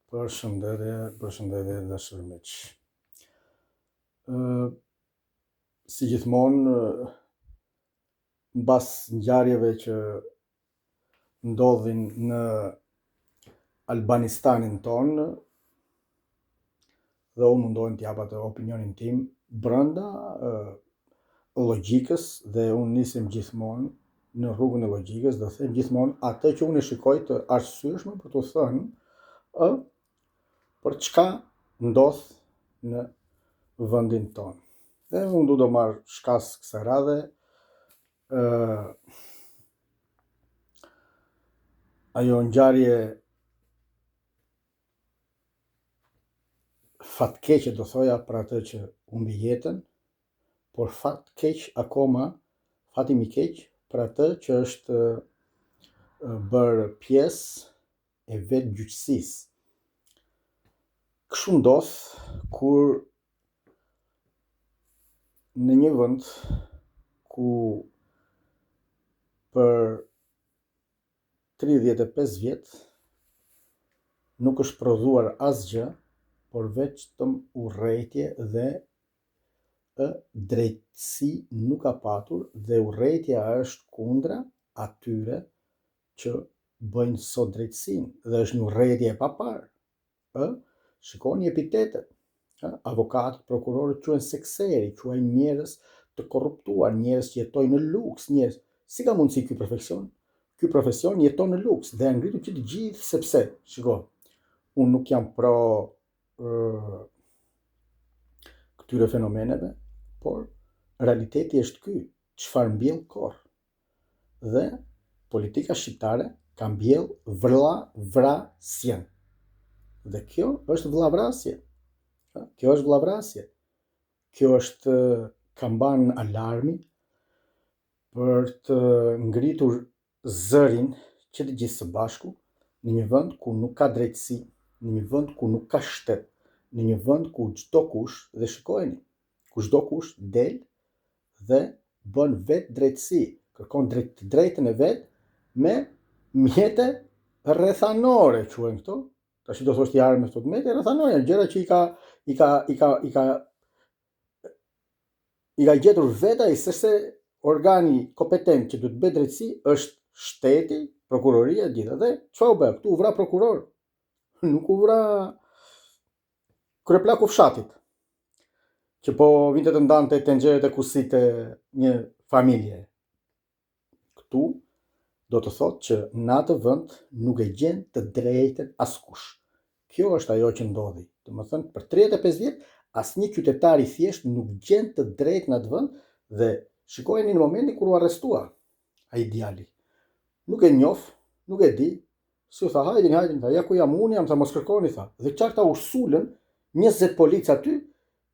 Përshëndetje dashur miq. Si gjithmonë, mbas ngjarjeve që ndodhin në Albanistanin tonë, dhe unë mundohem të jap atë opinionin tim brenda logjikës, dhe unë nisem gjithmonë në rrugën e logjikës dhe them gjithmonë atë që unë e shikoj të arsyeshme për t'u thënë për çka ndodh në vendin tonë. Dhe unë du të marr shkas kësaj radhe ajo ngjarje fatkeqe do thoja për atë që humbi jetën, por fati mi keq për atë që është bërë pjesë e vetë gjyqësisë. Kështu ndodh kur në një vend ku për 35 vjet nuk është prodhuar asgjë, por vetëm urrëtie dhe drejtësi nuk ka patur, dhe urrëtia është kundra atyre që bëjnë sot drejtësinë, dhe është një urrëtie e paparë. Shikoni epitetet. Avokatët, prokurorët quhen sekseri, quhen njerëz të korruptuar, njerëz që jetojnë në luks, njerëz. Si ka mundësi ky profesion? Ky profesion jeton në luks dhe janë ngritur që të gjithë sepse, shiko, unë nuk jam pro këtyre fenomeneve, por realiteti është ky, çfarë mbjell kohë. Dhe politika shqiptare ka mbjell vëllavrasjen. Dhe kjo është vëllavrasje. Kjo është vëllavrasje. Kjo është kamban alarmi për të ngritur zërin që të gjithë së bashku në një vend ku nuk ka drejtësi, në një vend ku nuk ka shtet, në një vend ku çdo kush, dhe shikojeni, ku çdo kush del dhe bën vetë drejtësi, kërkon drejtën e vet me mjete rrethanore, quhen këto. Tash do thosh ti armë me këto mjete rrethanore, gjëra që i ka gjetur vetë ai, se organi kompetent që do të bëjë drejtësi është shteti, prokuroria e gjitha. Dhe çfarë u bë? Këtu u vra prokuror. Nuk u vra kryeplaku fshatit, që po vinte të ndante tenxheret e kusit e një familje. Këtu do të thotë që në atë vend nuk e gjen të drejtën askush. Kjo është ajo që ndodhi. Domethënë, për 35 vjet asnjë qytetar i thjesht nuk gjen të drejtën në atë vend, dhe shikojeni në momentin kur u arrestua ai djali. Nuk e njoh, nuk e di, si u tha, hajde, tha, ja ku jam unë, jam, tha, mos kërkoni, tha. Dhe çfarë ta ursulën 20 policë aty,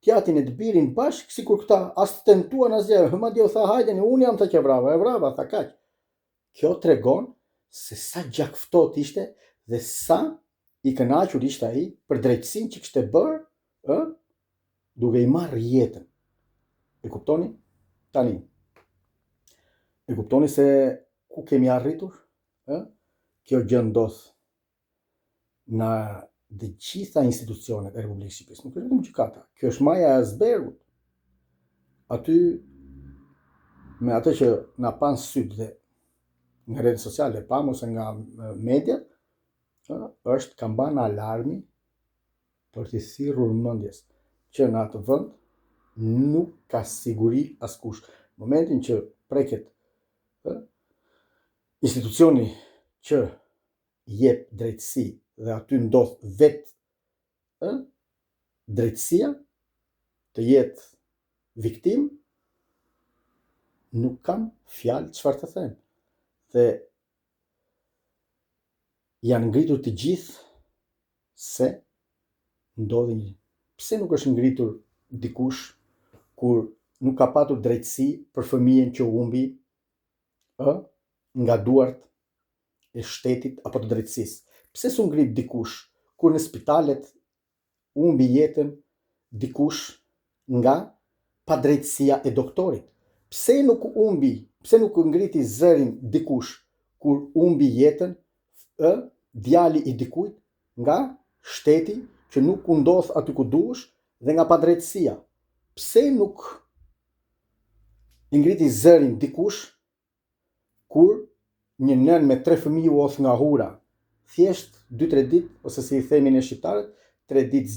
t'jatin e të birin bashk, sikur këta as tentuan asgjë. Madje u tha, hajde, unë jam, tha, që e vrava, tha, kaq. Kjo tregon se sa gjakftot ishte dhe sa i kënaqur ishte ai për drejtësinë që kishte bërë, duke i marrë jetën. E kuptoni? Tani, e kuptoni se ku kemi arritur? Kjo gjë ndodh në të gjitha institucionet e Republikës Shqipërisë. Nuk është vetëm gjykata. Kjo është maja e azberut. Aty, me atë që na pan syt dhe nga rrjetet sociale, pam ose nga mediat, është kamban alarmi për t'i thirrur mendjes që në atë vend nuk ka siguri askush. Në momentin që preket institucioni që jep drejtësi dhe aty ndodh vetë drejtësia, të jetë viktim, nuk kam fjalë çfarë të them. Dhe janë ngritur të gjithë se ndodhi një. Pse nuk është ngritur dikush kur nuk ka patur drejtësi për fëmijën që humbi nga duart e shtetit apo të drejtësisë? Pse s'u ngrit dikush kur në spitalet humbi jetën dikush nga padrejtësia e doktorit? Pse nuk ngriti zërin dikush kur humbi jetën djali i dikujt nga Shteti që nuk u ndodh aty ku duhesh dhe nga padrejtësia. Pse nuk i ngriti zërin dikush kur një nën me 3 fëmijë u oth nga hura? Thjesht 2-3 ditë, ose si i themi ne shqiptarët, 3 ditë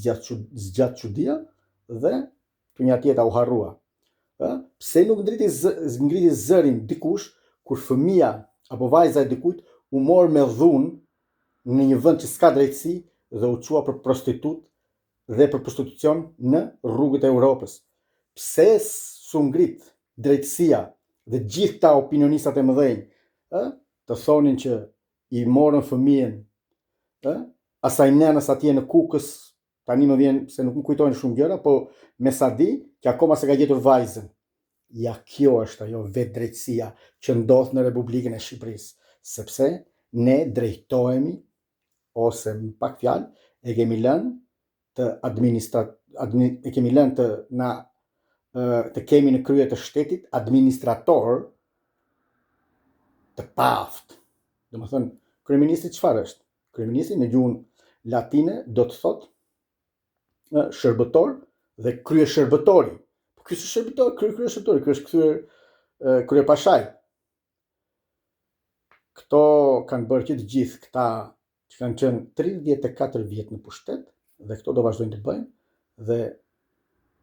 zgjat çudia dhe tunja tjeta u harrua. Pse nuk ngriti zërin dikush kur fëmia apo vajza e dikujt u mor me dhunë në një vend që s'ka drejtësi dhe u qua për prostitut dhe për prostitucion në rrugët e Europës? Pse s'u ngrit drejtësia dhe gjithë ta opinionistat e mëdhenj të thonin që i morën fëmijën asaj nënës atje në Kukës, tani më vjen se nuk më kujtojnë shumë gjëra, po me sa di që akoma se ka gjetur vajzën. Ja, kjo është ajo vetë drejtësia që ndodh në Republikën e Shqipërisë, sepse ne drejtohemi, ose më pak fjalë, e kemi lënë të kemi në krye të shtetit administrator të paftë. Domethënë, kryeministri çfarë është? Kryeministri në gjuhën latine do të thotë shërbëtor dhe kryeshërbëtori. Ky është shërbëtor, kryeshërbëtori, ky është kthyer kryepashaj. Këto kanë bërë që të gjithë këta që kanë qenë 34 vjet në pushtet dhe këto do vazhdojnë të bëjnë, dhe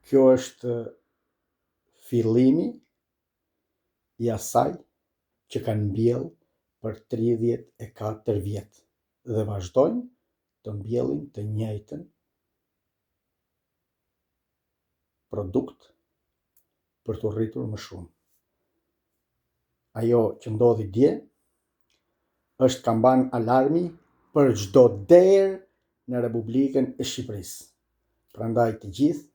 kjo është fillimi i asaj që kanë mbjell për 34 vjet dhe vazhdojnë të mbjellin të njëjtën produkt për të rritur më shumë. Ajo që ndodhi dje është kamban alarmi për çdo derë në Republikën e Shqipërisë. Prandaj të gjithë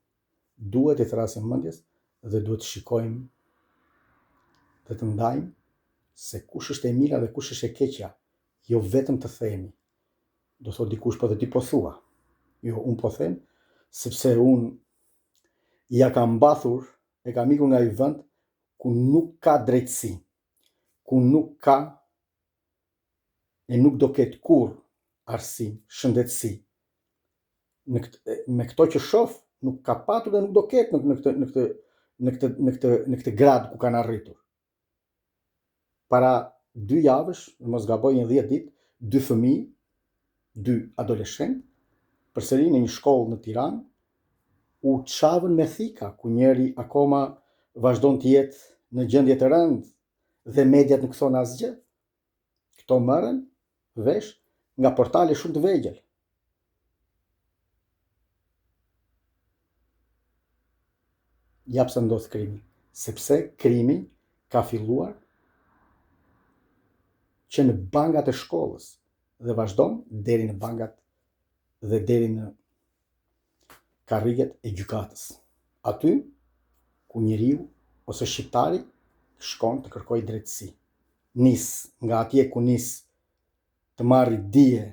duhet të thrasim mendjes dhe duhet të shikojmë dhe të ndajmë se kush është e mira dhe kush është e keqja, jo vetëm të themi. Do thot dikush, po dhe ti po thua. Jo, unë po them, sepse unë ja kam mbathur, e kam ikur nga i vend ku nuk ka drejtësi, ku nuk ka e nuk do ketë kur arsim, shëndetësi. Me këto që shoh, nuk ka patur dhe nuk do ketë në këtë grad ku kanë arritur. Para 2 javësh, mos gaboj, 10 ditë, 2 fëmijë, 2 adoleshentë, përsëri në një shkollë në Tiranë, u çavën me thika, ku njeri akoma vazhdon të jetë në gjendje të rëndë dhe mediat nuk thonë asgjë. Këto merren vesh nga portale shumë të vegjël. Ja pse ndodh krimi, sepse krimi ka filluar që në bangat e shkollës dhe vazhdon deri në bangat dhe deri në karriget e gjykatës. Aty ku njeriu ose shqiptari shkon të kërkojë drejtësi. Nis nga atje ku nis të marrë dije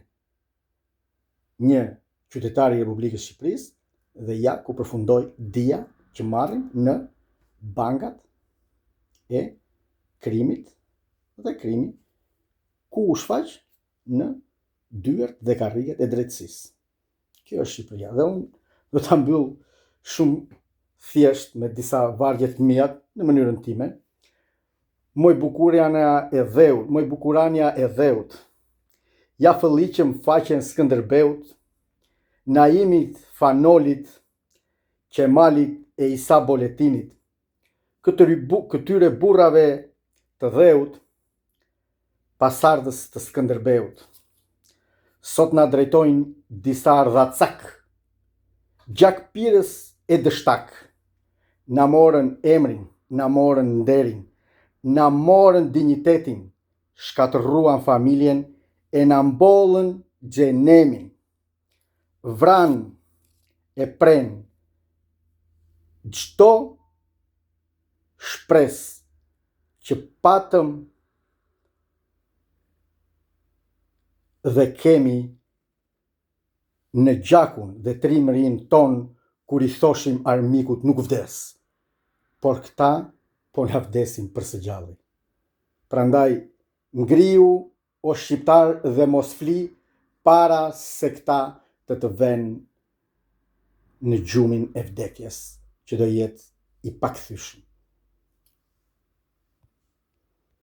një qytetar i Republikës së Shqipërisë dhe ja ku përfundoi dija që marrin në bangat e krimit dhe krimi, ku u shfaq në dyert dhe karriget e drejtësisë. Kjo është Shqipëria dhe unë do ta mbyll shumë thjesht me disa vargje të mia në mënyrën time. Moj bukurania e dheut, ja fëlliqëm faqen Skënderbeut, Naimit, Fanolit, Qemalit e Isa Boletinit, këtyre burrave të dheut, pasardhës të Skënderbeut. Sot na drejtojnë disa ardhacak, gjakpirës e dështak, na morën emrin, na morën nderin, na morën dinjitetin, shkatërruan familjen e na mbollën xhenemin. Vran e pren çdo shpresë që patëm dhe kemi në gjakun dhe trimërin ton kur i thoshim armikut nuk vdes, por këta po na vdesin për së gjalli. Prandaj ngriu o shqiptar dhe mos fli para se këta të vënë në gjumin e vdekjes, që do jetë i pakthyeshëm.